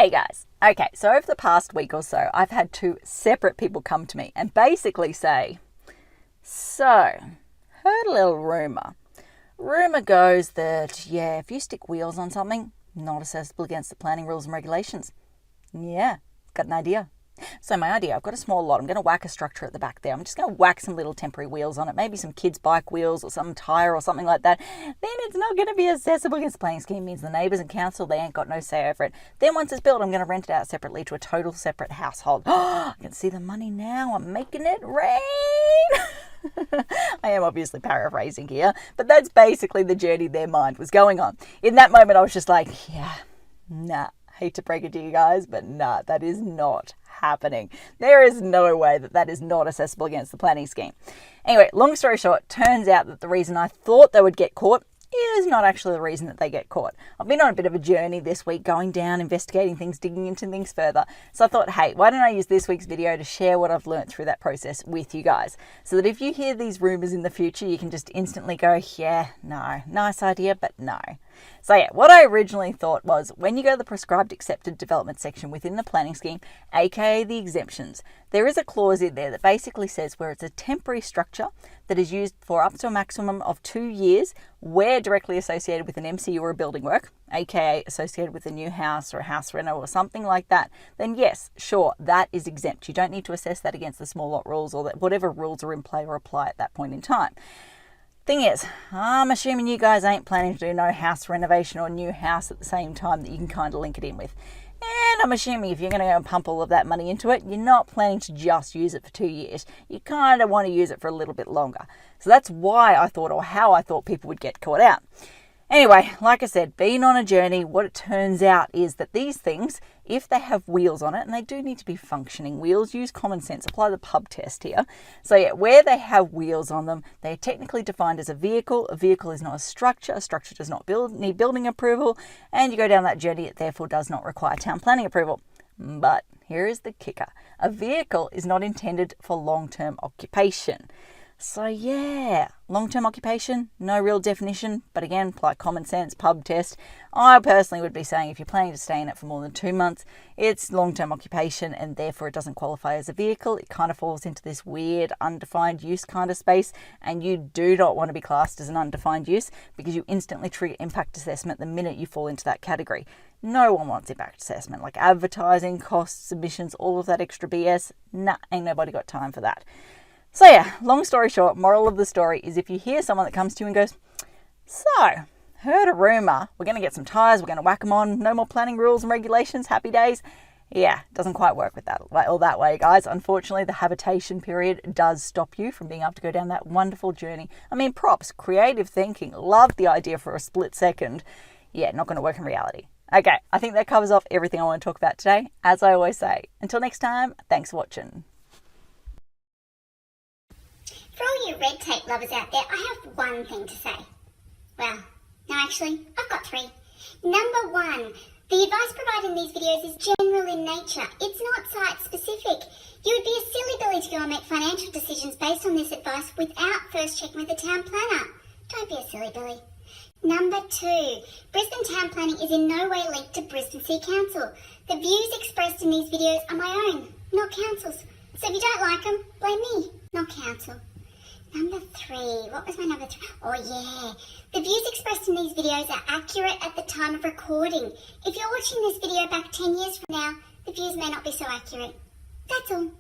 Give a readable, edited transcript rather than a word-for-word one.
Hey guys, okay, so over the past week or so, I've had two separate people come to me and basically say, so, heard a little rumour. Rumour goes that, yeah, if you stick wheels on something, not accessible against the planning rules and regulations. Yeah, got an idea. So my idea, I've got a small lot. I'm going to whack a structure at the back there. I'm just going to whack some little temporary wheels on it, maybe some kids' bike wheels or some tyre or something like that. Then it's not going to be accessible against the planning scheme. It means the neighbours and council, they ain't got no say over it. Then once it's built, I'm going to rent it out separately to a total separate household. I can see the money now. I'm making it rain. I am obviously paraphrasing here, but that's basically the journey their mind was going on. In that moment, I was just like, yeah, nah. Hate to break it to you guys, but nah, that is not happening. There is no way that that is not accessible against the planning scheme. Anyway, long story short, turns out that the reason I thought they would get caught is not actually the reason that they get caught. I've been on a bit of a journey this week, going down, investigating things, digging into things further. So I thought, hey, why don't I use this week's video to share what I've learned through that process with you guys, so that if you hear these rumours in the future, you can just instantly go, yeah, no, nice idea, but no. So yeah, what I originally thought was, when you go to the prescribed accepted development section within the planning scheme, aka the exemptions, there is a clause in there that basically says where it's a temporary structure that is used for up to a maximum of 2 years, where directly associated with an MCU or a building work, aka associated with a new house or a house reno or something like that, then yes, sure, that is exempt. You don't need to assess that against the small lot rules or that whatever rules are in play or apply at that point in time. Thing is, I'm assuming you guys ain't planning to do no house renovation or new house at the same time that you can kind of link it in with. And I'm assuming if you're going to go and pump all of that money into it, you're not planning to just use it for 2 years. You kind of want to use it for a little bit longer. So that's why I thought, or how I thought people would get caught out. Anyway, like I said, being on a journey, what it turns out is that these things, if they have wheels on it, and they do need to be functioning wheels, use common sense, apply the pub test here. So yeah, where they have wheels on them, they are technically defined as a vehicle. A vehicle is not a structure does not need building approval, and you go down that journey, it therefore does not require town planning approval. But here is the kicker. A vehicle is not intended for long-term occupation. So yeah, long-term occupation, no real definition, but again, apply common sense, pub test. I personally would be saying if you're planning to stay in it for more than 2 months, it's long-term occupation and therefore it doesn't qualify as a vehicle. It kind of falls into this weird undefined use kind of space, and you do not want to be classed as an undefined use because you instantly trigger impact assessment the minute you fall into that category. No one wants impact assessment, like advertising, costs, submissions, all of that extra BS. Nah, ain't nobody got time for that. So yeah, long story short, moral of the story is if you hear someone that comes to you and goes, so, heard a rumour, we're going to get some tyres, we're going to whack them on, no more planning rules and regulations, happy days. Yeah, doesn't quite work with that all that way, guys. Unfortunately, the habitation period does stop you from being able to go down that wonderful journey. I mean, props, creative thinking, loved the idea for a split second. Yeah, not going to work in reality. Okay, I think that covers off everything I want to talk about today. As I always say, until next time, thanks for watching. For all you red tape lovers out there, I have one thing to say. Well, no, actually, I've got three. Number one, the advice provided in these videos is general in nature. It's not site-specific. You would be a silly Billy to go and make financial decisions based on this advice without first checking with the town planner. Don't be a silly Billy. Number two, Brisbane town planning is in no way linked to Brisbane City Council. The views expressed in these videos are my own, not council's. So if you don't like them, blame me, not council. Number three, what was my number three? Oh yeah, the views expressed in these videos are accurate at the time of recording. If you're watching this video back 10 years from now, the views may not be so accurate. That's all.